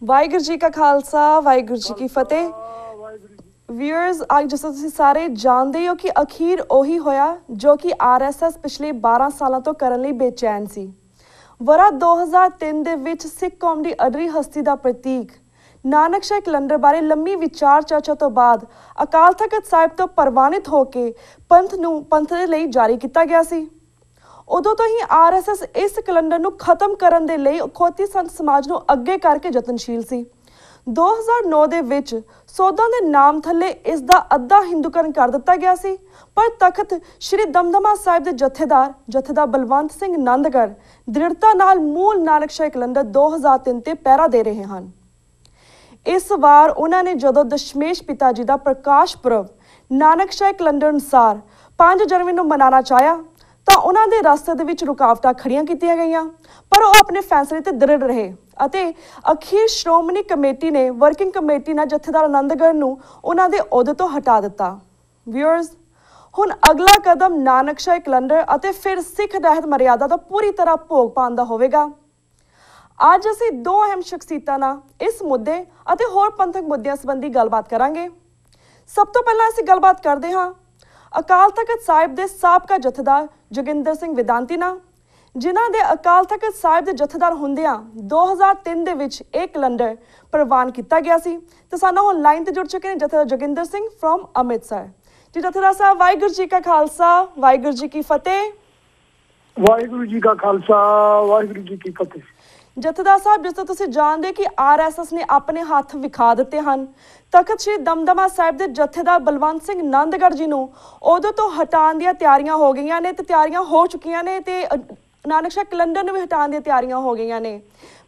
ਵਾਹਿਗੁਰੂ ਜੀ ਕਾ ਖਾਲਸਾ ਵਾਹਿਗੁਰੂ ਜੀ ਕੀ ਫਤਿਹ। ਵਿਊਅਰਸ, ਅੱਜ ਜਿਸ ਤਰ੍ਹਾਂ ਤੁਸੀਂ ਸਾਰੇ ਜਾਣਦੇ ਹੋ ਕਿ ਅਖੀਰ ਉਹੀ ਹੋਇਆ ਜੋ ਕਿ ਆਰਐਸਐਸ ਪਿਛਲੇ 12 ਸਾਲਾਂ ਤੋਂ ਕਰਨ ਲਈ ਬੇਚੈਨ ਸੀ। ਵਰ੍ਹਾ 2003 ਦੇ ਵਿੱਚ ਸਿੱਖ ਕੌਮ ਦੀ ਅਡਰੀ ਹਸਤੀ ਦਾ ਪ੍ਰਤੀਕ ਨਾਨਕ ਸ਼ਾਹ ਕੈਲੰਡਰ ਬਾਰੇ ਲੰਮੀ ਵਿਚਾਰ ਚਰਚਾ ਤੋਂ ਬਾਅਦ ਅਕਾਲ ਤਖਤ ਸਾਹਿਬ ਤੋਂ ਪ੍ਰਵਾਨਿਤ ਹੋ ਕੇ ਪੰਥ ਦੇ ਲਈ ਜਾਰੀ ਕੀਤਾ ਗਿਆ ਸੀ। ਉਦੋਂ ਤੋਂ ਹੀ ਆਰਐਸਐਸ ਇਸ ਕੈਲੰਡਰ ਨੂੰ ਖਤਮ ਕਰਨ ਦੇ ਲਈ ਅਖੌਤੀ ਸੰਤ ਸਮਾਜ ਨੂੰ ਅੱਗੇ ਕਰਕੇ ਯਤਨਸ਼ੀਲ ਸੀ। 2009 ਦੇ ਵਿੱਚ ਸੋਧਾਂ ਦੇ ਨਾਮ ਥੱਲੇ ਇਸ ਦਾ ਅੱਧਾ ਹਿੰਦੂਕਰਨ ਕਰ ਦਿੱਤਾ ਗਿਆ ਸੀ, ਪਰ ਤਖਤ ਸ਼੍ਰੀ ਦਮਦਮਾ ਸਾਹਿਬ ਦੇ ਜਥੇਦਾਰ ਬਲਵੰਤ ਸਿੰਘ ਨੰਦਗੜ੍ਹ ਦ੍ਰਿੜਤਾ ਨਾਲ ਮੂਲ ਨਾਨਕ ਸ਼ਾਹ ਕੈਲੰਡਰ 2003 ਤੇ ਪਹਿਰਾ ਦੇ ਰਹੇ ਹਨ। ਇਸ ਵਾਰ ਉਹਨਾਂ ਨੇ ਜਦੋਂ ਦਸ਼ਮੇਸ਼ ਪਿਤਾ ਜੀ ਦਾ ਪ੍ਰਕਾਸ਼ ਪੁਰਬ ਨਾਨਕ ਸ਼ਾਹ ਕੈਲੰਡਰ ਅਨੁਸਾਰ 5 ਜਨਵਰੀ ਨੂੰ ਮਨਾਉਣਾ ਚਾਹਿਆ ਤਾਂ ਉਹਨਾਂ ਦੇ ਰਸਤੇ ਦੇ ਵਿੱਚ ਰੁਕਾਵਟਾਂ ਖੜੀਆਂ ਕੀਤੀਆਂ ਗਈਆਂ, ਪਰ ਉਹ ਆਪਣੇ ਫੈਸਲੇ ਤੇ ਦ੍ਰਿੜ ਰਹੇ ਅਤੇ ਅਖੀਰ ਸ਼੍ਰੋਮਣੀ ਕਮੇਟੀ ਨੇ ਵਰਕਿੰਗ ਕਮੇਟੀ ਨਾਲ ਜਥੇਦਾਰ ਆਨੰਦਗੜ੍ਹ ਨੂੰ ਉਹਨਾਂ ਦੇ ਅਹੁਦੇ ਤੋਂ ਹਟਾ ਦਿੱਤਾ। ਵਿਊਅਰਸ, ਹੁਣ ਅਗਲਾ ਕਦਮ ਨਾਨਕ ਸ਼ਾਹ ਕੈਲੰਡਰ ਅਤੇ ਫਿਰ ਸਿੱਖ ਰਹਿਤ ਮਰਿਆਦਾ ਦਾ ਪੂਰੀ ਤਰ੍ਹਾਂ ਭੋਗ ਪਾਉਣ ਦਾ ਹੋਵੇਗਾ। ਅੱਜ ਅਸੀਂ ਦੋ ਅਹਿਮ ਸ਼ਖਸੀਅਤਾਂ ਨਾਲ ਇਸ ਮੁੱਦੇ ਅਤੇ ਹੋਰ ਪੰਥਕ ਮੁੱਦਿਆਂ ਸੰਬੰਧੀ ਗੱਲਬਾਤ ਕਰਾਂਗੇ। ਸਭ ਤੋਂ ਪਹਿਲਾਂ ਅਸੀਂ ਗੱਲਬਾਤ ਕਰਦੇ ਹਾਂ ਅਕਾਲ ਤਖਤ ਸਾਹਿਬ ਦੇ ਸਾਬਕਾ ਜਥੇਦਾਰ ਜੋਗਿੰਦਰ ਸਿੰਘ ਵੇਦਾਂਤੀ ਨਾਲ, ਜਿਨ੍ਹਾਂ ਦੇ ਅਕਾਲ ਤਖਤ ਸਾਹਿਬ ਦੇ ਜਥੇਦਾਰ ਹੁੰਦਿਆਂ 2003 ਦੇ ਵਿੱਚ ਇਹ ਕੈਲੰਡਰ ਪ੍ਰਵਾਨ ਕੀਤਾ ਗਿਆ ਸੀ। ਤੇ ਸਾਨੂੰ ਹੁਣ ਲਾਈਨ ਤੇ ਜੁੜ ਚੁੱਕੇ ਨੇ ਜਥੇਦਾਰ ਜੋਗਿੰਦਰ ਸਿੰਘ ਫਰੋਮ ਅੰਮ੍ਰਿਤਸਰ। ਜੀ ਜਥੇਦਾਰ ਸਾਹਿਬ, ਵਾਹਿਗੁਰੂ ਜੀ ਕਾ ਖਾਲਸਾ ਵਾਹਿਗੁਰੂ ਜੀ ਕੀ ਫਤਿਹ। ਵਾਹਿਗੁਰੂ ਜੀ ਕਾ ਖਾਲਸਾ ਵਾਹਿਗੁਰੂ ਜੀ ਕੀ ਫਤਿਹ। ਜਥੇਦਾਰ ਸਾਹਿਬ, ਜਿਸ ਤਰ੍ਹਾਂ ਤੁਸੀਂ ਜਾਣਦੇ ਕਿ ਆਰਐਸਐਸ ਨੇ ਆਪਣੇ ਹੱਥ ਵਿਖਾ ਦਿੱਤੇ ਹਨ, ਤਖਤ ਸ਼੍ਰੀ ਦਮਦਮਾ ਸਾਹਿਬ ਦੇ ਜਥੇਦਾਰ ਬਲਵੰਤ ਸਿੰਘ ਨੰਦਗੜ੍ਹ ਜੀ ਨੂੰ ਉਦੋਂ ਤੋਂ ਹਟਾਉਣ ਦੀਆਂ ਤਿਆਰੀਆਂ ਹੋ ਗਈਆਂ ਨੇ ਤੇ ਤਿਆਰੀਆਂ ਹੋ ਚੁੱਕੀਆਂ ਨੇ ਤੇ ਨਾਨਕ ਸ਼ਾਹ ਕੈਲੰਡਰ ਨੂੰ ਵੀ ਹਟਾਉਣ ਦੀਆਂ ਤਿਆਰੀਆਂ ਹੋ ਗਈਆਂ ਨੇ,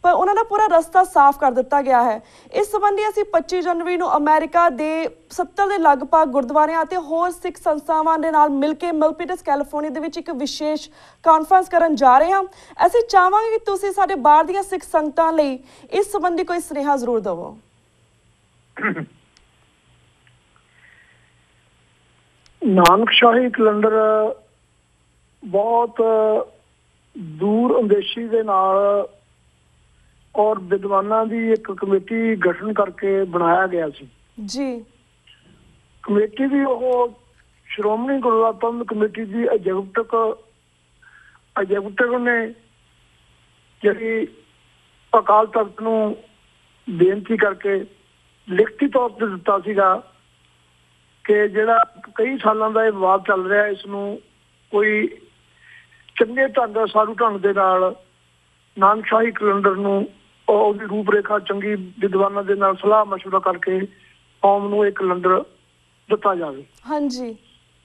ਪਰ ਉਹਨਾਂ ਦਾ ਪੂਰਾ ਰਸਤਾ ਸਾਫ਼ ਕਰ ਦਿੱਤਾ ਗਿਆ ਹੈ। ਇਸ ਸੰਬੰਧੀ ਅਸੀਂ 25 ਜਨਵਰੀ ਨੂੰ ਅਮਰੀਕਾ ਦੇ 70 ਦੇ ਲਗਭਗ ਗੁਰਦੁਆਰਿਆਂ ਅਤੇ ਹੋਰ ਸਿੱਖ ਸੰਸਥਾਵਾਂ ਦੇ ਨਾਲ ਮਿਲ ਕੇ ਮਿਲਪੀਟਸ ਕੈਲੀਫੋਰਨੀਆ ਦੇ ਵਿੱਚ ਇੱਕ ਵਿਸ਼ੇਸ਼ ਕਾਨਫਰੰਸ ਕਰਨ ਜਾ ਰਹੇ ਹਾਂ। ਅਸੀਂ ਚਾਹਾਂਗੇ ਕਿ ਤੁਸੀਂ ਸਾਡੇ ਬਾਹਰ ਦੀਆਂ ਸਿੱਖ ਸੰਗਤਾਂ ਲਈ ਇਸ ਸੰਬੰਧੀ ਕੋਈ ਸੁਨੇਹਾ ਜ਼ਰੂਰ ਦੇਵੋ। ਨਾਨਕ ਸ਼ਾਹੀ ਕੈਲੰਡਰ ਬਹੁਤ ਦੂਰ ਅੰਦੇਸ਼ੀ ਦੇ ਨਾਲ ਔਰ ਵਿਦਵਾਨਾਂ ਦੀ ਇੱਕ ਕਮੇਟੀ ਗਠਨ ਕਰਕੇ ਬਣਾਇਆ ਗਿਆ ਸੀ ਜੀ। ਕਮੇਟੀ ਵੀ ਉਹ ਸ਼੍ਰੋਮਣੀ ਗੁਰਦੁਆਰਾ ਪ੍ਰਬੰਧਕ ਕਮੇਟੀ ਦੀ ਐਗਜ਼ੀਕਿਊਟਿਵ ਨੇ ਜਿਹੜੀ ਅਕਾਲ ਤਖਤ ਨੂੰ ਬੇਨਤੀ ਕਰਕੇ ਲਿਖਤੀ ਤੌਰ ਤੇ ਦਿੱਤਾ ਸੀਗਾ ਕਿ ਜਿਹੜਾ ਕਈ ਸਾਲਾਂ ਦਾ ਇਹ ਵਿਵਾਦ ਚੱਲ ਰਿਹਾ, ਇਸ ਨੂੰ ਕੋਈ ਚੰਗੇ ਢੰਗ ਸਾਰੂ ਢੰਗ ਦੇ ਨਾਲ ਨਾਨਕ ਸ਼ਾਹੀ ਕੈਲੰਡਰ ਨੂੰ ਉਹਦੀ ਰੂਪ ਰੇਖਾ ਚੰਗੀ ਵਿਦਵਾਨਾਂ ਦੇ ਨਾਲ ਸਲਾਹ ਮਸ਼ਵਰਾ ਕਰਕੇ ਕੌਮ ਨੂੰ ਇਹ ਕੈਲੰਡਰ ਦਿੱਤਾ ਜਾਵੇ। ਹਾਂਜੀ।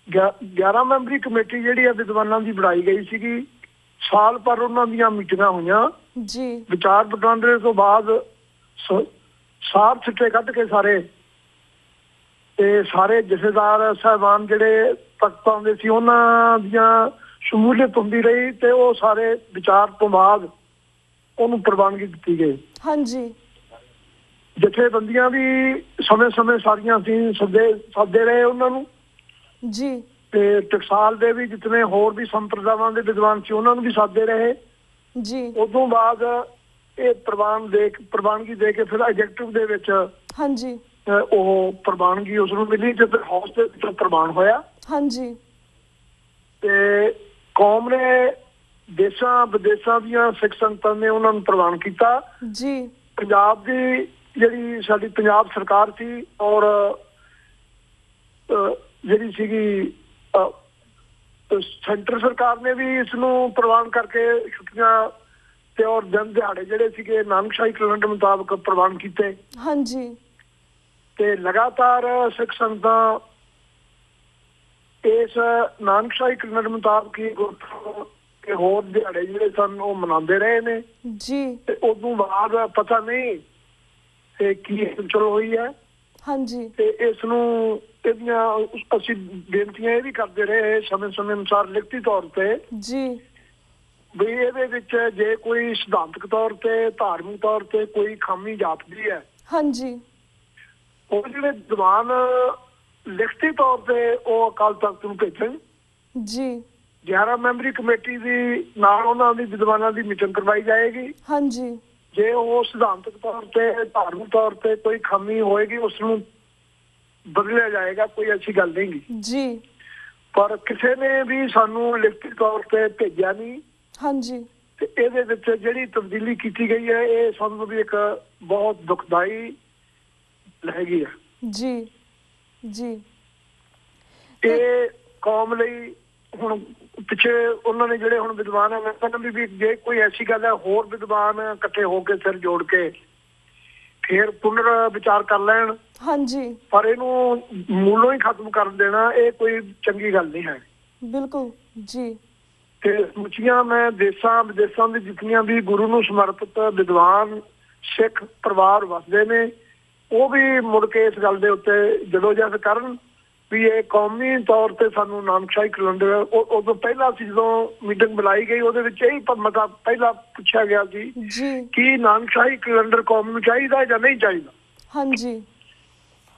11 ਮੈਂਬਰੀ ਕਮੇਟੀ ਜਿਹੜੀ ਆ ਵਿਦਵਾਨਾਂ ਦੀ ਬਣਾਈ ਗਈ ਸੀਗੀ। ਸਾਲ ਭਰ ਉਹਨਾਂ ਦੀਆਂ ਮੀਟਿੰਗਾਂ ਹੋਈਆਂ ਜੀ। ਵਿਚਾਰ ਵਟਾਂਦਰੇ ਤੋਂ ਬਾਅਦ ਸਾਰ ਸਿੱਟੇ ਕੱਢ ਕੇ ਸਾਰੇ ਜਥੇਦਾਰ ਸਾਹਿਬਾਨ ਜਿਹੜੇ ਤਖਤ ਆਉਂਦੇ ਸੀ ਉਹਨਾਂ ਦੀਆਂ ਸ਼ਮੂਲੀਅਤ ਹੁੰਦੀ ਰਹੀ ਤੇ ਉਹ ਸਾਰੇ ਵਿਚਾਰ ਤੋਂ ਬਾਅਦ ਉਹਨੂੰ ਪ੍ਰਵਾਨਗੀ ਦਿੱਤੀ ਗਈ। ਹਾਂਜੀ। ਜਥੇਬੰਦੀਆਂ ਵੀ ਸਮੇਂ ਸਾਰੀਆਂ ਸੀ ਸੱਦੇ ਰਹੇ ਉਹਨਾਂ ਨੂੰ ਜੀ, ਤੇ ਟਕਸਾਲ ਦੇ ਵੀ ਜਿਤਨੇ ਹੋਰ ਵੀ ਸੰਪਰਦਾਵਾਂ ਦੇ ਵਿਦਵਾਨ ਸੀ ਉਹਨਾਂ ਨੂੰ ਵੀ ਸੱਦੇ ਰਹੇ ਜੀ। ਉਦੋਂ ਬਾਅਦ ਇਹ ਪ੍ਰਵਾਨਗੀ ਦੇ ਕੇ ਫਿਰ ਐਗਜ਼ੀਕਿਊਟਿਵ ਦੇ ਵਿੱਚ ਹਾਂਜੀ ਉਹ ਪ੍ਰਵਾਨਗੀ ਉਸ ਨੂੰ ਮਿਲੀ ਤੇ ਫਿਰ ਹਾਊਸ ਦੇ ਵਿੱਚੋਂ ਪ੍ਰਵਾਨ ਹੋਇਆ। ਹਾਂਜੀ। ਤੇ ਕੌਮ ਨੇ ਦੇਸ਼ਾਂ ਵਿਦੇਸ਼ਾਂ ਦੀਆਂ ਸਿੱਖ ਸੰਗਤਾਂ ਨੇ ਉਹਨਾਂ ਨੂੰ ਪ੍ਰਵਾਨ ਕੀਤਾ ਜੀ। ਪੰਜਾਬ ਦੀ ਜਿਹੜੀ ਸਾਡੀ ਪੰਜਾਬ ਸਰਕਾਰ ਸੀ ਔਰ ਜਿਹੜੀ ਸੀਗੀ ਸੈਂਟਰ ਸਰਕਾਰ ਨੇ ਵੀ ਇਸ ਨੂੰ ਪ੍ਰਵਾਨ ਕਰਕੇ ਛੁੱਟੀਆਂ ਤੇ ਔਰ ਦਿਨ ਦਿਹਾੜੇ ਜਿਹੜੇ ਸੀਗੇ ਨਾਨਕ ਸ਼ਾਹੀ ਕੈਲੰਡਰ ਮੁਤਾਬਕ ਪ੍ਰਵਾਨ ਕੀਤੇ। ਹਾਂਜੀ। ਤੇ ਲਗਾਤਾਰ ਸਿੱਖ ਸੰਗਤਾਂ ਇਸ ਨਾਨਕ ਸ਼ਾਹੀ ਕੈਲੰਡਰ ਮੁਤਾਬਕ ਹੀ ਤੇ ਹੋਰ ਦਿਹਾੜੇ ਜਿਹੜੇ ਸਨ ਉਹ ਮਨਾਉਂਦੇ ਰਹੇ ਨੇ ਜੀ। ਤੇ ਉਦੋਂ ਬਾਅਦ ਪਤਾ ਨਹੀਂ ਤੇ ਕੀ ਚਲੋ ਹੋਈ ਹੈ। ਹਾਂਜੀ। ਤੇ ਇਸ ਨੂੰ ਇਹਦੀਆਂ ਅਸੀਂ ਬੇਨਤੀਆਂ ਇਹ ਵੀ ਕਰਦੇ ਰਹੇ ਸਮੇਂ ਅਨੁਸਾਰ ਲਿਖਤੀ ਤੌਰ ਤੇ ਜੀ ਵੀ ਇਹਦੇ ਵਿੱਚ ਜੇ ਕੋਈ ਸਿਧਾਂਤਕ ਤੌਰ ਤੇ ਧਾਰਮਿਕ ਤੌਰ ਤੇ ਕੋਈ ਖਾਮੀ ਜਾਪਦੀ ਹੈ ਹਾਂਜੀ ਉਹ ਜਿਹੜੇ ਦੀਵਾਨ ਲਿਖਤੀ ਤੌਰ ਤੇ ਉਹ ਅਕਾਲ ਤਖਤ ਨੂੰ ਭੇਜਣ ਜੀ। 11 ਮੈਂਬਰੀ ਕਮੇਟੀ ਦੀ ਨਾਲ ਉਹਨਾਂ ਦੀ ਵਿਦਵਾਨਾਂ ਦੀ ਮੀਟਿੰਗ ਕਰਵਾਈ ਜਾਏਗੀ ਹਾਂਜੀ ਜੇ ਉਹ ਸਿਧਾਂਤਕ ਤੌਰ ਤੇ ਧਾਰਮਿਕ ਤੌਰ ਤੇ ਕੋਈ ਖਾਮੀ ਹੋਏਗੀ ਉਸ ਨੂੰ ਬਦਲਿਆ ਜਾਏਗਾ, ਕੋਈ ਐਸੀ ਗੱਲ ਨਹੀਂ ਜੀ। ਪਰ ਕਿਸੇ ਨੇ ਵੀ ਸਾਨੂੰ ਲਿਖਤੀ ਤੌਰ ਤੇ ਭੇਜਿਆ ਨਹੀਂ। ਹਾਂਜੀ। ਤੇ ਇਹਦੇ ਵਿੱਚ ਜਿਹੜੀ ਤਬਦੀਲੀ ਕੀਤੀ ਗਈ ਹੈ ਇਹ ਸਾਨੂੰ ਵੀ ਇੱਕ ਬਹੁਤ ਦੁਖਦਾਈ ਹੈਗੀ ਹੈ ਜੀ ਜੀ। ਇਹ ਕੌਮ ਲਈ ਹੁਣ ਪਿੱਛੇ ਉਹਨਾਂ ਨੇ ਜਿਹੜੇ ਹੁਣ ਵਿਦਵਾਨ ਹੈ, ਮੈਂ ਕਹਿੰਦਾ ਵੀ ਜੇ ਕੋਈ ਐਸੀ ਗੱਲ ਹੈ ਹੋਰ ਵਿਦਵਾਨ ਇਕੱਠੇ ਹੋ ਕੇ ਸਿਰ ਜੋੜ ਕੇ ਫਿਰ ਪੁਨਰ ਵਿਚਾਰ ਕਰ ਲੈਣ। ਹਾਂਜੀ। ਪਰ ਇਹਨੂੰ ਮੂਲੋਂ ਹੀ ਖਤਮ ਕਰ ਦੇਣਾ ਇਹ ਕੋਈ ਚੰਗੀ ਗੱਲ ਨਹੀਂ ਹੈ। ਬਿਲਕੁਲ ਜੀ। ਤੇ ਸਮੁੱਚੀਆਂ ਮੈਂ ਦੇਸਾਂ ਵਿਦੇਸਾਂ ਦੇ ਜਿਤਨੀਆਂ ਵੀ ਗੁਰੂ ਨੂੰ ਸਮਰਪਿਤ ਵਿਦਵਾਨ ਸਿੱਖ ਪਰਿਵਾਰ ਵਸਦੇ ਨੇ ਉਹ ਵੀ ਮੁੜ ਕੇ ਇਸ ਗੱਲ ਦੇ ਉੱਤੇ ਜਦੋਜਹਿਦ ਕਰਨ ਵੀ ਇਹ ਕੌਮੀ ਤੌਰ ਤੇ ਸਾਨੂੰ ਨਾਨਕਸ਼ਾਹੀ ਕੈਲੰਡਰ ਉਦੋਂ ਪਹਿਲਾਂ ਸੀ ਜਦੋਂ ਮੀਟਿੰਗ ਬੁਲਾਈ ਗਈ ਉਹਦੇ ਵਿੱਚ ਇਹੀ ਮਤਾ ਪਹਿਲਾਂ ਪੁੱਛਿਆ ਗਿਆ ਸੀ ਕਿ ਨਾਨਕਸ਼ਾਹੀ ਕੈਲੰਡਰ ਕੌਮ ਨੂੰ ਚਾਹੀਦਾ ਜਾਂ ਨਹੀਂ ਚਾਹੀਦਾ। ਹਾਂਜੀ।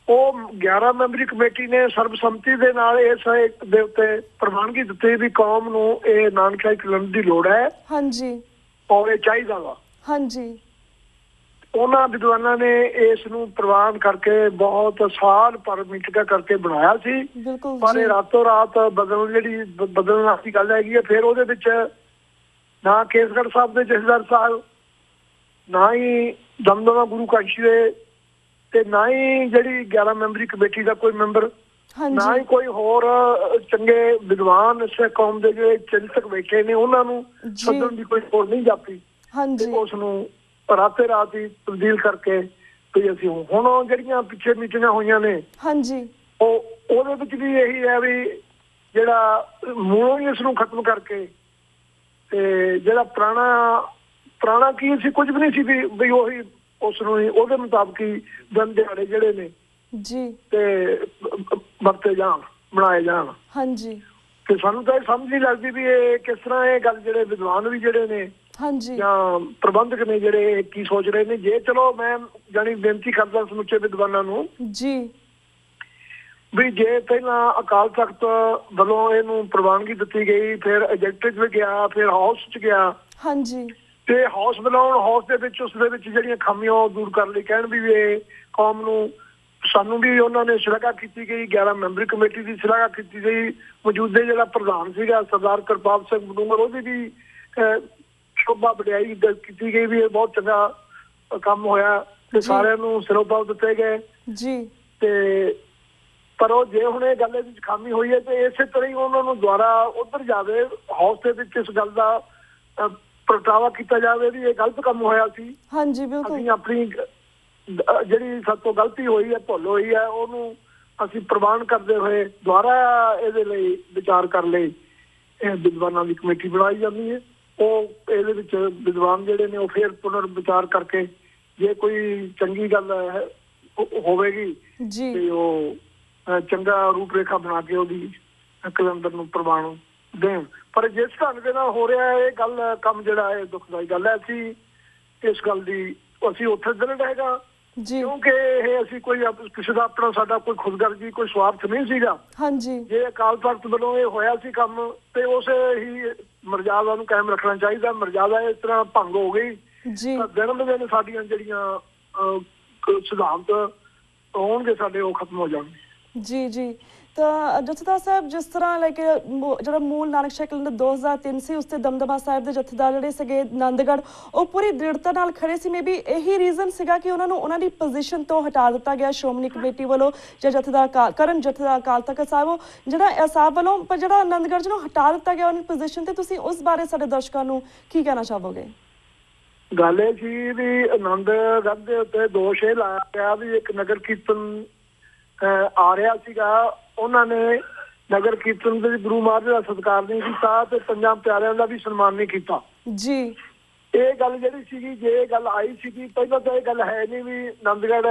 ਉਹ 11 ਮੈਂਬਰੀ ਕਮੇਟੀ ਨੇ ਸਰਬਸੰਮਤੀ ਦੇ ਨਾਲ ਇਸ ਦੇ ਉੱਤੇ ਪ੍ਰਵਾਨਗੀ ਦਿੱਤੀ ਵੀ ਕੌਮ ਨੂੰ ਇਹ ਨਾਨਕਸ਼ਾਹੀ ਕੈਲੰਡਰ ਦੀ ਲੋੜ ਹੈ। ਹਾਂਜੀ। ਔਰ ਇਹ ਚਾਹੀਦਾ ਵਾ। ਹਾਂਜੀ। ਉਹਨਾਂ ਵਿਦਵਾਨਾਂ ਨੇ ਇਸ ਨੂੰ ਪ੍ਰਵਾਨ ਕਰਕੇ ਬਹੁਤ ਸਾਲ ਪਰ ਮੀਟਿੰਗਾਂ ਕਰਕੇ ਬਣਾਇਆ ਸੀ। ਪਰ ਇਹ ਰਾਤੋਂ ਰਾਤ ਬਦਲਣ ਵਾਲੀ ਗੱਲ ਹੈਗੀ ਹੈ। ਫਿਰ ਉਹਦੇ ਵਿੱਚ ਨਾ ਕੇਸਗੜ੍ਹ ਸਾਹਿਬ ਦੇ ਜਥੇਦਾਰ ਸਾਹਿਬ, ਨਾ ਹੀ ਦਮਦਮਾ ਗੁਰੂ ਕਾਸ਼ੀ ਦੇ, ਤੇ ਨਾ ਹੀ ਜਿਹੜੀ 11 ਮੈਂਬਰੀ ਕਮੇਟੀ ਦਾ ਕੋਈ ਮੈਂਬਰ, ਨਾ ਹੀ ਕੋਈ ਹੋਰ ਚੰਗੇ ਵਿਦਵਾਨ ਸਿੱਖ ਕੌਮ ਦੇ ਜਿਹੜੇ ਚਿੰਤਕ ਬੈਠੇ ਨੇ ਉਹਨਾਂ ਨੂੰ ਸੱਦਣ ਦੀ ਕੋਈ ਲੋੜ ਨਹੀਂ ਜਾਪੀ। ਉਸ ਨੂੰ ਰਾਤੇ ਰਾਤ ਹੀ ਤਬਦੀਲ ਕਰਕੇ ਵੀ ਅਸੀਂ ਹੁਣ ਜਿਹੜੀਆਂ ਪਿੱਛੇ ਮੀਟਿੰਗਾਂ ਹੋਈਆਂ ਨੇ ਉਹਦੇ ਵਿੱਚ ਵੀ ਇਹੀ ਹੈ ਵੀ ਜਿਹੜਾ ਮੂਲੋਂ ਹੀ ਇਸ ਨੂੰ ਖਤਮ ਕਰਕੇ ਤੇ ਜਿਹੜਾ ਪੁਰਾਣਾ ਕੀ ਸੀ ਕੁਝ ਵੀ ਨਹੀਂ ਸੀ ਵੀ ਉਹੀ ਉਸ ਨੂੰ ਹੀ ਉਹਦੇ ਮੁਤਾਬਕ ਹੀ ਦਿਨ ਦਿਹਾੜੇ ਜਿਹੜੇ ਨੇ ਜੀ ਤੇ ਵਰਤੇ ਜਾਣ, ਬਣਾਏ ਜਾਣ। ਹਾਂਜੀ। ਤੇ ਸਾਨੂੰ ਤਾਂ ਇਹ ਸਮਝ ਨਹੀਂ ਲੱਗਦੀ ਵੀ ਇਹ ਕਿਸ ਤਰ੍ਹਾਂ ਇਹ ਗੱਲ ਜਿਹੜੇ ਵਿਦਵਾਨ ਵੀ ਜਿਹੜੇ ਨੇ ਜਾਂ ਪ੍ਰਬੰਧਕ ਨੇ ਜਿਹੜੇ ਕੀ ਸੋਚ ਰਹੇ ਨੇ। ਜੇ ਚਲੋ ਮੈਂ ਜਾਣੀ ਬੇਨਤੀ ਕਰਦਾ ਸਮੁੱਚੇ ਵਿਦਵਾਨਾਂ ਨੂੰ ਜੀ ਵੀ ਜੇ ਪਹਿਲਾਂ ਅਕਾਲ ਤਖਤ ਵੱਲੋਂ ਇਹਨੂੰ ਪ੍ਰਵਾਨਗੀ ਦਿੱਤੀ ਗਈ, ਫਿਰ ਐਗਜ਼ੈਕਟਿਵ ਵਿੱਚ ਗਿਆ, ਫਿਰ ਹਾਊਸ 'ਚ ਗਿਆ। ਹਾਂਜੀ। ਤੇ ਹਾਊਸ ਬਣਾਉਣ, ਹਾਊਸ ਦੇ ਵਿੱਚ ਉਸ ਦੇ ਵਿੱਚ ਜਿਹੜੀਆਂ ਖਾਮੀਆਂ ਉਹ ਦੂਰ ਕਰਨ ਲਈ ਕਹਿਣ ਵੀ ਇਹ ਕੌਮ ਨੂੰ ਸਾਨੂੰ ਵੀ ਉਹਨਾਂ ਨੇ ਸ਼ਲਾਘਾ ਕੀਤੀ ਗਈ, 11 ਮੈਂਬਰੀ ਕਮੇਟੀ ਦੀ ਸ਼ਲਾਘਾ ਕੀਤੀ ਗਈ। ਮੌਜੂਦੇ ਜਿਹੜਾ ਪ੍ਰਧਾਨ ਸੀਗਾ ਸਰਦਾਰ ਕਿਰਪਾਲ ਸਿੰਘ ਬਡੂੰਗਰ ਉਹਦੀ ਵੀ ਸ਼ੋਭਾ ਵਡਿਆਈ ਕੀਤੀ ਗਈ ਵੀ ਇਹ ਬਹੁਤ ਚੰਗਾ ਕੰਮ ਹੋਇਆ ਤੇ ਸਾਰਿਆਂ ਨੂੰ ਸਿਰੋਪਾਲ ਦਿੱਤੇ ਗਏ ਜੀ। ਤੇ ਪਰ ਉਹ ਜੇ ਹੁਣ ਇਹ ਗੱਲ ਵਿੱਚ ਖਾਮੀ ਹੋਈ ਹੈ ਤੇ ਇਸੇ ਤਰ੍ਹਾਂ ਹੀ ਉਹਨਾਂ ਨੂੰ ਦੁਬਾਰਾ ਉੱਧਰ ਜਾਵੇ ਹਾਊਸ ਦੇ ਵਿੱਚ ਇਸ ਗੱਲ ਦਾ ਪ੍ਰਗਟਾਵਾ ਕੀਤਾ ਜਾਵੇ ਵੀ ਇਹ ਗਲਤ ਕੰਮ ਹੋਇਆ ਸੀ। ਹਾਂਜੀ ਬਿਲਕੁਲ। ਅਸੀਂ ਆਪਣੀ ਜਿਹੜੀ ਸਾਡੇ ਤੋਂ ਗਲਤੀ ਹੋਈ ਹੈ, ਭੁੱਲ ਹੋਈ ਹੈ, ਉਹਨੂੰ ਅਸੀਂ ਪ੍ਰਵਾਨ ਕਰਦੇ ਹੋਏ ਦੁਬਾਰਾ ਇਹਦੇ ਲਈ ਵਿਚਾਰ ਕਰ ਲਈ ਇਹ ਵਿਦਵਾਨਾਂ ਦੀ ਕਮੇਟੀ ਬਣਾਈ ਜਾਂਦੀ ਹੈ। ਉਹ ਇਹਦੇ ਵਿੱਚ ਵਿਦਵਾਨ ਜਿਹੜੇ ਨੇ ਉਹ ਫਿਰ ਪੁਨਰ ਵਿਚਾਰ ਕਰਕੇ ਜੇ ਕੋਈ ਚੰਗੀ ਗੱਲ ਹੋਵੇਗੀ ਤੇ ਉਹ ਚੰਗਾ ਰੂਪ ਰੇਖਾ ਬਣਾ ਕੇ ਉਹਦੀ ਕੈਲੰਡਰ ਨੂੰ ਪ੍ਰਵਾਨ ਦੇਣ। ਪਰ ਜਿਸ ਢੰਗ ਦੇ ਨਾਲ ਹੋ ਰਿਹਾ ਇਹ ਗੱਲ ਕੰਮ ਜਿਹੜਾ ਇਹ ਦੁਖਦਾਈ ਗੱਲ ਹੈ। ਅਸੀਂ ਇਸ ਗੱਲ ਦੀ ਅਸੀਂ ਉੱਥੇ ਦਿਨ ਰਹੇਗਾ ਕਿਉਂਕਿ ਇਹ ਅਸੀਂ ਕੋਈ ਕਿਸੇ ਦਾ ਆਪਣਾ ਸਾਡਾ ਕੋਈ ਖੁਦਗਰਜੀ ਕੋਈ ਸਵਾਰਥ ਨਹੀਂ ਸੀਗਾ। ਹਾਂਜੀ। ਜੇ ਅਕਾਲ ਤਖਤ ਵੱਲੋਂ ਇਹ ਹੋਇਆ ਸੀ ਕੰਮ ਤੇ ਉਸੇ ਹੀ ਮਰਜ਼ਾਦਾ ਨੂੰ ਕਾਇਮ ਰੱਖਣਾ ਚਾਹੀਦਾ। ਮਰਜ਼ਾਦਾ ਇਸ ਤਰ੍ਹਾਂ ਭੰਗ ਹੋ ਗਈ ਤਾਂ ਦਿਨ ਬ ਦਿਨ ਸਾਡੀਆਂ ਜਿਹੜੀਆਂ ਸਿਧਾਂਤ ਹੋਣਗੇ ਸਾਡੇ ਉਹ ਖਤਮ ਹੋ ਜਾਣਗੇ। ਜੀ ਜੀ। ਤਾਂ ਜਥੇਦਾਰ ਸਾਹਿਬ ਜਿਸ ਤਰ੍ਹਾਂ ਲਾਈਕ ਜਿਹੜਾ ਮੂਲ ਨਾਨਕਸ਼ਾਹੀ ਕੈਲੰਡਰ 2003 ਸੀ ਉਸ ਤੇ ਦਮਦਮਾ ਸਾਹਿਬ ਦੇ ਜਥੇਦਾਰ ਜਿਹੜੇ ਸੀਗੇ ਆਨੰਦਗੜ੍ਹ ਉਹ ਪੂਰੀ ਦ੍ਰਿੜਤਾ ਨਾਲ ਖੜੇ ਸੀ। ਮੇਬੀ ਇਹੀ ਰੀਜ਼ਨ ਸੀਗਾ ਕਿ ਉਹਨਾਂ ਨੂੰ ਉਹਨਾਂ ਦੀ ਪੋਜੀਸ਼ਨ ਤੋਂ ਹਟਾ ਦਿੱਤਾ ਗਿਆ ਸ਼੍ਰੋਮਣੀ ਕਮੇਟੀ ਵੱਲੋਂ ਜਾਂ ਜਥੇਦਾਰ ਜਥੇਦਾਰ ਅਕਾਲ ਤਖਤ ਸਾਹਿਬ ਉਹ ਜਿਹੜਾ ਸਾਹਿਬ ਵੱਲੋਂ, ਪਰ ਜਿਹੜਾ ਆਨੰਦਗੜ੍ਹ ਜਿਹਨੂੰ ਹਟਾ ਦਿੱਤਾ ਗਿਆ ਉਹਨਾਂ ਦੀ ਪੋਜੀਸ਼ਨ ਤੇ ਤੁਸੀਂ ਉਸ ਬਾਰੇ ਸਾਡੇ ਦਰਸ਼ਕਾਂ ਨੂੰ ਕੀ ਕਹਿਣਾ ਚਾਹੋਗੇ? ਗੱਲ ਇਹ ਸੀ ਵੀ ਆਨੰਦਗੜ੍ਹ ਦੇ ਉੱਤੇ ਦੋਸ਼ ਇਹ ਲਾਇਆ ਗਿਆ ਵੀ ਇੱਕ ਨਗਰ ਕੀਰਤਨ ਆ ਰਿਹਾ ਸੀਗਾ, ਉਹਨਾਂ ਨੇ ਨਗਰ ਕੀਰਤਨ ਦੇ ਗੁਰੂ ਮਹਾਰਾਜ ਦਾ ਸਤਿਕਾਰ ਨਹੀਂ ਕੀਤਾ ਤੇ ਪੰਜਾਂ ਪਿਆਰਿਆਂ ਦਾ ਵੀ ਸਨਮਾਨ ਨਹੀਂ ਕੀਤਾ ਜੀ। ਇਹ ਗੱਲ ਜਿਹੜੀ ਸੀਗੀ ਜੇ ਇਹ ਗੱਲ ਆਈ ਸੀਗੀ ਪਹਿਲਾਂ ਤਾਂ ਇਹ ਗੱਲ ਹੈ ਨਹੀਂ ਵੀ ਆਨੰਦਗੜ੍ਹ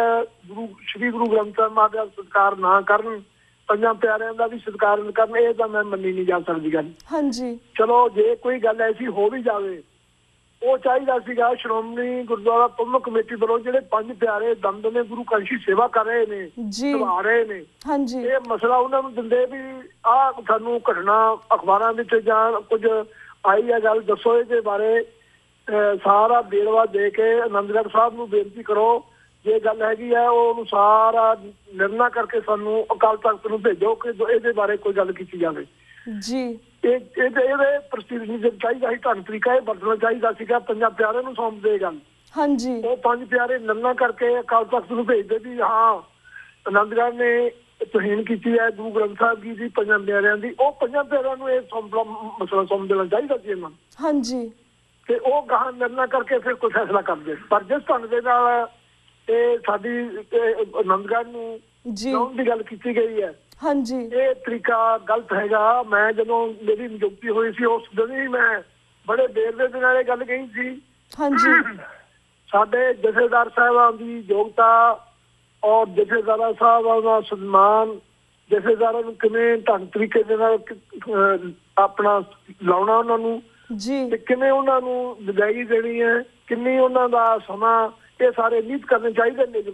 ਸ਼੍ਰੀ ਗੁਰੂ ਗ੍ਰੰਥ ਸਾਹਿਬ ਮਹਾਰਾਜ ਦਾ ਸਤਿਕਾਰ ਨਾ ਕਰਨ, ਪੰਜਾਂ ਪਿਆਰਿਆਂ ਦਾ ਵੀ ਸਤਿਕਾਰ ਨਾ ਕਰਨ, ਇਹ ਤਾਂ ਮੈਂ ਮੰਨੀ ਨਹੀਂ ਜਾ ਸਕਦੀ ਗੱਲ। ਹਾਂਜੀ। ਚਲੋ ਜੇ ਕੋਈ ਗੱਲ ਐਸੀ ਹੋ ਵੀ ਜਾਵੇ ਉਹ ਚਾਹੀਦਾ ਸੀਗਾ ਸ਼੍ਰੋਮਣੀ ਗੁਰਦੁਆਰਾ ਪ੍ਰਬੰਧਕ ਕਮੇਟੀ ਵੱਲੋਂ ਜਿਹੜੇ 5 ਪਿਆਰੇ ਦਮਦਮੇ ਗੁਰੂ ਕਾਸ਼ੀ ਸੇਵਾ ਕਰ ਰਹੇ ਨੇ ਨਿਭਾ ਰਹੇ ਨੇ ਇਹ ਮਸਲਾ ਉਹਨਾਂ ਨੂੰ ਦਿੰਦੇ ਵੀ ਆਹ ਸਾਨੂੰ ਘਟਨਾ ਅਖਬਾਰਾਂ ਵਿੱਚ ਜਾਂ ਕੁਝ ਆਈ ਹੈ ਗੱਲ ਦੱਸੋ ਇਹਦੇ ਬਾਰੇ ਸਾਰਾ ਵੇਰਵਾ ਦੇ ਕੇ ਆਨੰਦਗੜ੍ਹ ਸਾਹਿਬ ਨੂੰ ਬੇਨਤੀ ਕਰੋ, ਜੇ ਗੱਲ ਹੈਗੀ ਹੈ ਉਹਨੂੰ ਸਾਰਾ ਨਿਰਣਾ ਕਰਕੇ ਸਾਨੂੰ ਅਕਾਲ ਤਖਤ ਨੂੰ ਭੇਜੋ ਕਿ ਇਹਦੇ ਬਾਰੇ ਕੋਈ ਗੱਲ ਕੀਤੀ ਜਾਵੇ ਜੀ। ਇਹਦੇ ਪ੍ਰੋਸੀਜਰ ਚਾਹੀਦਾ ਸੀ, ਢੰਗ ਤਰੀਕਾ ਇਹ ਵਰਤਣਾ ਚਾਹੀਦਾ ਸੀਗਾ। ਪੰਜਾਂ ਪਿਆਰਿਆਂ ਨੂੰ ਸੌਂਪਦੇ ਗੱਲ, ਹਾਂਜੀ, ਉਹ 5 ਪਿਆਰੇ ਨਿਰਣਾ ਕਰਕੇ ਅਕਾਲ ਤਖਤ ਨੂੰ ਭੇਜਦੇ ਵੀ ਹਾਂ ਆਨੰਦਗੜ੍ਹ ਨੇ ਤੋਹੀਨ ਕੀਤੀ ਹੈ ਗੁਰੂ ਗ੍ਰੰਥ ਸਾਹਿਬ ਜੀ ਦੀ, ਪੰਜਾਂ ਪਿਆਰਿਆਂ ਦੀ। ਉਹ ਪੰਜਾਂ ਪਿਆਰਿਆਂ ਨੂੰ ਇਹ ਮਸਲਾ ਸੌਂਪ ਦੇਣਾ ਚਾਹੀਦਾ ਸੀ ਇਹਨਾਂ ਨੂੰ, ਹਾਂਜੀ, ਤੇ ਉਹ ਗਾਹਾਂ ਨਿਰਣਾ ਕਰਕੇ ਫਿਰ ਕੋਈ ਫੈਸਲਾ ਕਰਦੇ। ਪਰ ਜਿਸ ਢੰਗ ਦੇ ਨਾਲ ਇਹ ਸਾਡੀ ਆਨੰਦਗੜ੍ਹ ਨੂੰ ਲਾਉਣ ਦੀ ਗੱਲ ਕੀਤੀ ਗਈ ਹੈ, ਹਾਂਜੀ, ਇਹ ਤਰੀਕਾ ਗਲਤ ਹੈਗਾ। ਮੈਂ ਜਦੋਂ ਮੇਰੀ ਨਿਯੁਕਤੀ ਹੋਈ ਸੀ ਉਸ ਦਿਨ ਹੀ ਮੈਂ ਬੜੇ ਵੇਰਵੇ ਦੇ ਨਾਲ ਇਹ ਗੱਲ ਕਹੀ ਸੀ, ਹਾਂਜੀ, ਸਾਡੇ ਜਥੇਦਾਰ ਸਾਹਿਬਾਂ ਦੀ ਯੋਗਤਾ ਔਰ ਜਥੇਦਾਰਾਂ ਸਾਹਿਬਾਂ ਦਾ ਸਨਮਾਨ, ਜਥੇਦਾਰਾਂ ਨੂੰ ਕਿਵੇਂ ਢੰਗ ਤਰੀਕੇ ਦੇ ਨਾਲ ਆਪਣਾ ਲਾਉਣਾ ਉਹਨਾਂ ਨੂੰ ਜੀ, ਤੇ ਕਿਵੇਂ ਉਹਨਾਂ ਨੂੰ ਵਿਦਾਈ ਦੇਣੀ ਹੈ, ਕਿੰਨੀ ਉਹਨਾਂ ਦਾ ਸਮਾਂ, ਇਹ ਸਾਰੇ ਨੀਤ ਕਰਨੇ ਚਾਹੀਦੇ ਨੇ।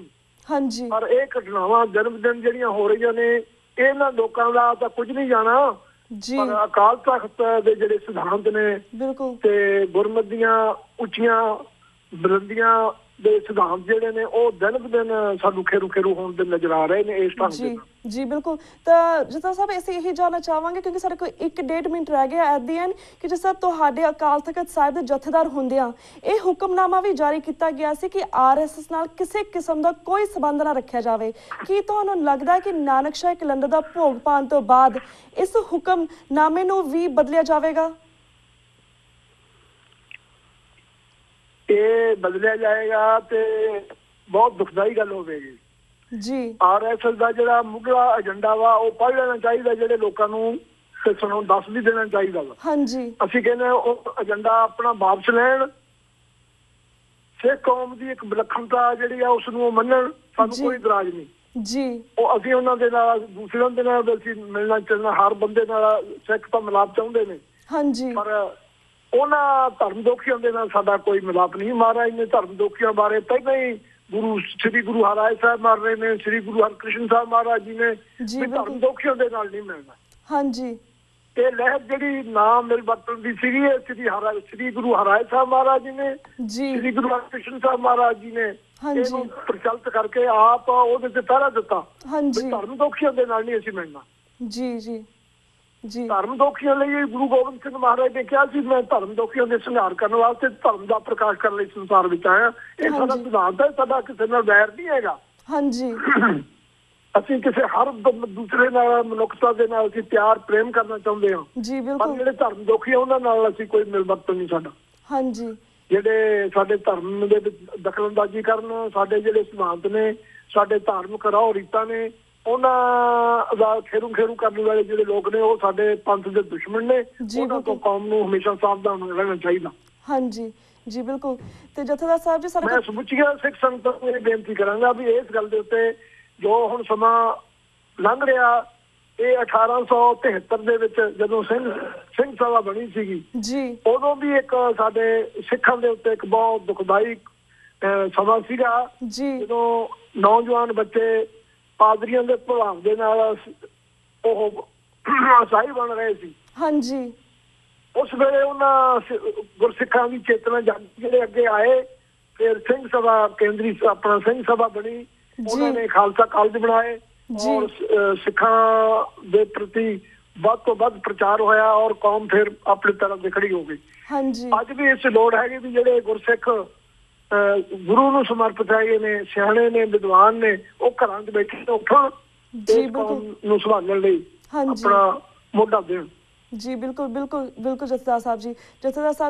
ਹਾਂਜੀ, ਪਰ ਇਹ ਘਟਨਾਵਾਂ ਜਨਮ ਦਿਨ ਜਿਹੜੀਆਂ ਹੋ ਰਹੀਆਂ ਨੇ ਇਹਨਾਂ ਲੋਕਾਂ ਦਾ ਤਾਂ ਕੁਝ ਨਹੀਂ ਜਾਣਾ ਜੀ। ਪਰ ਅਕਾਲ ਤਖਤ ਦੇ ਜਿਹੜੇ ਸਿਧਾਂਤ ਨੇ ਬਿਲਕੁਲ ਤੇ ਗੁਰਮਤਿ ਦੀਆਂ ਉੱਚੀਆਂ ਬੁਲੰਦੀਆਂ ਦੇ ਸਿਧਾਂਤ ਜਿਹੜੇ ਨੇ ਉਹ ਦਿਨ ਬ ਦਿਨ ਸਾਨੂੰ ਖੇਰੂ ਹੋਣ ਦੇ ਨਜ਼ਰ ਆ ਰਹੇ ਨੇ ਇਸ ਢੰਗ ਦੇ। ਜੀ ਬਿਲਕੁਲ। ਤਾਂ ਜਥੇਦਾਰ ਸਾਹਿਬ ਅਸੀਂ ਇਹੀ ਜਾਣਨਾ ਚਾਹਾਂਗੇ ਕਿਉਂਕਿ ਸਾਡੇ ਕੋਲ 1.5 ਮਿੰਟ ਰਹਿ ਗਿਆ ਐਟ ਦੀ ਐਂਡ, ਕਿ ਜਿਸ ਤਰ੍ਹਾਂ ਤੁਹਾਡੇ ਅਕਾਲ ਤਖਤ ਸਾਹਿਬ ਦੇ ਜਥੇਦਾਰ ਹੁੰਦਿਆਂ ਇਹ ਹੁਕਮਨਾਮਾ ਵੀ ਜਾਰੀ ਕੀਤਾ ਗਿਆ ਸੀ ਕਿ RSS ਨਾਲ ਕਿਸੇ ਕਿਸਮ ਦਾ ਕੋਈ ਸਬੰਧ ਨਾ ਰੱਖਿਆ ਜਾਵੇ। ਕੀ ਤੁਹਾਨੂੰ ਲੱਗਦਾ ਹੈ ਕਿ ਨਾਨਕਸ਼ਾਹੀ ਕੈਲੰਡਰ ਦਾ ਭੋਗ ਪਾਉਣ ਤੋਂ ਬਾਅਦ ਇਸ ਹੁਕਮਨਾਮੇ ਨੂੰ ਵੀ ਬਦਲਿਆ ਜਾਵੇਗਾ? ਇਹ ਬਦਲਿਆ ਜਾਏਗਾ ਤੇ ਬਹੁਤ ਦੁਖਦਾਈ ਗੱਲ ਹੋਵੇਗੀ ਜੀ। RSS ਦਾ ਜਿਹੜਾ ਮੁੱਢਲਾ ਏਜੰਡਾ ਵਾ ਉਹ ਪੜ੍ਹ ਲੈਣਾ ਚਾਹੀਦਾ, ਜਿਹੜੇ ਲੋਕਾਂ ਨੂੰ ਸਾਨੂੰ ਦੱਸ ਵੀ ਦੇਣਾ ਚਾਹੀਦਾ ਵਾ। ਹਾਂਜੀ, ਅਸੀਂ ਕਹਿੰਦੇ ਉਹ ਏਜੰਡਾ ਆਪਣਾ ਵਾਪਸ ਲੈਣ, ਸਿੱਖ ਕੌਮ ਦੀ ਇੱਕ ਵਿਲੱਖਣਤਾ ਜਿਹੜੀ ਆ ਉਸ ਨੂੰ ਉਹ ਮੰਨਣ, ਸਾਨੂੰ ਕੋਈ ਇਤਰਾਜ਼ ਨਹੀਂ ਜੀ। ਉਹ ਅਸੀਂ ਉਹਨਾਂ ਦੇ ਨਾਲ ਦੂਸਰਿਆਂ ਦੇ ਨਾਲ ਅਸੀਂ ਮਿਲਣਾ ਚੱਲਣਾ, ਹਰ ਬੰਦੇ ਨਾਲ ਸਿੱਖ ਤਾਂ ਮਿਲਾਪ ਚਾਹੁੰਦੇ ਨੇ, ਹਾਂਜੀ, ਪਰ ਉਹਨਾਂ ਧਰਮ ਦੋਖੀਆਂ ਦੇ ਨਾਲ ਸਾਡਾ ਕੋਈ ਮਿਲਾਪ ਨਹੀਂ। ਮਹਾਰਾਜ ਨੇ ਧਰਮ ਦੋਖੀਆਂ ਬਾਰੇ ਪਹਿਲਾਂ ਹੀ ਸ੍ਰੀ ਗੁਰੂ ਹਰਿਰਾਏ ਸਾਹਿਬ ਮਾਰ ਰਹੇ ਨੇ, ਸ੍ਰੀ ਗੁਰੂ ਹਰਕ੍ਰਿਸ਼ਨ ਸਾਹਿਬ ਮਹਾਰਾਜ ਜੀ ਨੇ ਧਰਮ ਦੋਖੀਆਂ ਦੇ ਨਾਲ ਨਹੀਂ ਮਿਲਣਾ। ਹਾਂਜੀ, ਇਹ ਲਹਿਰ ਜਿਹੜੀ ਨਾਮ ਮਿਲ ਵਰਤਣ ਦੀ ਸੀਗੀ ਸ੍ਰੀ ਗੁਰੂ ਹਰਿਰਾਏ ਸਾਹਿਬ ਮਹਾਰਾਜ ਜੀ ਨੇ, ਸ੍ਰੀ ਗੁਰੂ ਹਰਕ੍ਰਿਸ਼ਨ ਸਾਹਿਬ ਮਹਾਰਾਜ ਜੀ ਨੇ ਇਹਨੂੰ ਪ੍ਰਚਲਿਤ ਕਰਕੇ ਆਪ ਉਹਦੇ ਤੇ ਪਹਿਰਾ ਦਿੱਤਾ। ਧਰਮ ਦੋਖੀਆਂ ਦੇ ਨਾਲ ਨਹੀਂ ਅਸੀਂ ਮਿਲਣਾ ਜੀ। ਜੀ ਜੀ, ਧਰਮ ਦੋਖੀਆਂ ਲਈ ਗੁਰੂ ਗੋਬਿੰਦ ਸਿੰਘ ਮਹਾਰਾਜ ਨੇ ਕਿਹਾ ਸੀ ਮੈਂ ਧਰਮ ਦੋਖੀਆਂ ਦੇ ਸੰਘਾਰ ਕਰਨ ਵਾਸਤੇ ਧਰਮ ਦਾ ਪ੍ਰਕਾਸ਼ ਕਰਨ ਲਈ ਸੰਸਾਰ ਵਿੱਚ ਆਇਆ। ਇਹ ਸਾਡਾ ਸਿਧਾਂਤ ਹੈ, ਸਾਡਾ ਕਿਸੇ ਨਾਲ ਵੈਰ ਨਹੀਂ ਹੈਗਾ। ਹਾਂਜੀ, ਅਸੀਂ ਕਿਸੇ ਹਰ ਦੂਸਰੇ ਨਾਲ ਮਨੁੱਖਤਾ ਦੇ ਨਾਲ ਅਸੀਂ ਪਿਆਰ ਪ੍ਰੇਮ ਕਰਨਾ ਚਾਹੁੰਦੇ ਹਾਂ ਜੀ। ਬਿਲਕੁਲ, ਪਰ ਜਿਹੜੇ ਧਰਮ ਦੋਖੀ ਆ ਉਹਨਾਂ ਨਾਲ ਅਸੀਂ ਕੋਈ ਮਿਲ ਵਰਤਨ ਨਹੀਂ ਸਾਡਾ। ਹਾਂਜੀ, ਜਿਹੜੇ ਸਾਡੇ ਧਰਮ ਦੇ ਵਿੱਚ ਦਖਲਅੰਦਾਜ਼ੀ ਕਰਨ, ਸਾਡੇ ਜਿਹੜੇ ਸਿਧਾਂਤ ਨੇ, ਸਾਡੇ ਧਾਰਮਿਕ ਰਾਹ ਰੀਤਾਂ ਨੇ, ਉਹਨਾਂ ਦਾ ਖੇਰੂ ਕਰਨ ਵਾਲੇ ਜਿਹੜੇ ਲੋਕ ਨੇ ਉਹ ਸਾਡੇ ਪੰਥ ਦੇ ਦੁਸ਼ਮਣ ਨੇ। ਉਹਨਾਂ ਤੋਂ ਕੌਮ ਨੂੰ ਹਮੇਸ਼ਾ ਸਾਵਧਾਨ ਰਹਿਣਾ ਚਾਹੀਦਾ। ਹਾਂਜੀ ਜੀ, ਬਿਲਕੁਲ। ਤੇ ਜਥੇਦਾਰ ਸਾਹਿਬ ਜੀ ਮੈਂ ਸਮੁੱਚੀਆਂ ਸਿੱਖ ਸੰਗਤਾਂ ਨੂੰ ਇਹ ਬੇਨਤੀ ਕਰਾਂਗਾ ਵੀ ਇਸ ਗੱਲ ਦੇ ਉੱਤੇ ਜੋ ਹੁਣ ਸਮਾਂ ਲੰਘ ਰਿਹਾ, ਇਹ 1873 ਦੇ ਵਿੱਚ ਜਦੋਂ ਸਿੰਘ ਸਭਾ ਬਣੀ ਸੀਗੀ ਜੀ, ਉਦੋਂ ਵੀ ਇੱਕ ਸਾਡੇ ਸਿੱਖਾਂ ਦੇ ਉੱਤੇ ਇੱਕ ਬਹੁਤ ਦੁਖਦਾਈ ਸਮਾਂ ਸੀਗਾ ਜੀ, ਜਦੋਂ ਨੌਜਵਾਨ ਬੱਚੇ ਪਾਦਰੀਆਂ ਦੇ ਪ੍ਰਭਾਵ ਦੇ ਨਾਲ ਉਹ ਈਸਾਈ ਬਣ ਰਹੇ ਸੀ। ਹਾਂਜੀ, ਉਸ ਵੇਲੇ ਉਹਨਾਂ ਗੁਰਸਿੱਖਾਂ ਦੀ ਚੇਤਨਾ ਜਿਹੜੇ ਅੱਗੇ ਆਏ, ਫਿਰ ਸਿੰਘ ਸਭਾ ਕੇਂਦਰੀ ਆਪਣਾ ਸਿੰਘ ਸਭਾ ਬਣੀ, ਉਹਨਾਂ ਨੇ ਖਾਲਸਾ ਕਾਲਜ ਬਣਾਏ ਔਰ ਸਿੱਖਾਂ ਦੇ ਪ੍ਰਤੀ ਵੱਧ ਤੋਂ ਵੱਧ ਪ੍ਰਚਾਰ ਹੋਇਆ ਔਰ ਕੌਮ ਫਿਰ ਆਪਣੀ ਤਰ੍ਹਾਂ ਦੀ ਖੜੀ ਹੋ ਗਈ। ਹਾਂਜੀ, ਅੱਜ ਵੀ ਇਸ ਲੋੜ ਹੈਗੀ ਵੀ ਜਿਹੜੇ ਗੁਰਸਿੱਖ ਗੁਰੂ ਨੂੰ ਸਮਰਪਿਤ ਹੈਗੇ ਨੇ, ਸਿਆਣੇ ਨੇ, ਵਿਦਵਾਨ ਨੇ, ਉਹ ਘਰਾਂ 'ਚ ਬੈਠੇ ਉੱਠਣ ਇਸ ਕੌਮ ਨੂੰ ਸੰਭਾਲਣ ਲਈ ਆਪਣਾ ਮੋਢਾ ਦੇਣ। ਜੀ ਬਿਲਕੁਲ ਬਿਲਕੁਲ ਬਿਲਕੁਲ ਜਥੇਦਾਰ ਸਾਹਿਬ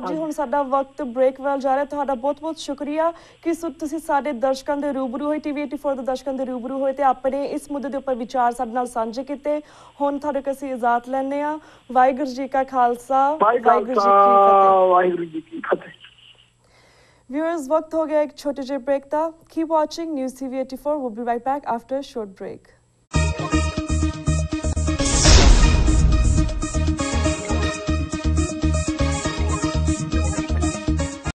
ਜੀ, ਹੁਣ ਸਾਡਾ ਵਕਤ ਬ੍ਰੇਕ ਵੱਲ ਜਾ ਰਿਹਾ। ਤੁਹਾਡਾ ਬਹੁਤ ਬਹੁਤ ਸ਼ੁਕਰੀਆ ਕਿ ਤੁਸੀਂ ਸਾਡੇ ਦਰਸ਼ਕਾਂ ਦੇ ਰੂਬਰੂ ਹੋਏ, TV 84 ਦੇ ਦਰਸ਼ਕਾਂ ਦੇ ਰੂਬਰੂ ਹੋਏ ਤੇ ਆਪਣੇ ਇਸ ਮੁੱਦੇ ਦੇ ਉੱਪਰ ਵਿਚਾਰ ਸਾਡੇ ਨਾਲ ਸਾਂਝੇ ਕੀਤੇ। ਹੁਣ ਤੁਹਾਡੇ ਕੋਲ ਅਸੀਂ ਇਜਾਜ਼ਤ ਲੈਂਦੇ ਹਾਂ। ਵਾਹਿਗੁਰੂ ਜੀ ਕਾ ਖਾਲਸਾ, ਵਾਹਿਗੁਰੂ ਜੀ ਕੀ ਫਤਿਹ। Viewers, वक्त हो गया एक छोटे से ब्रेक था। Keep watching News TV 84. We'll be right back after a short break.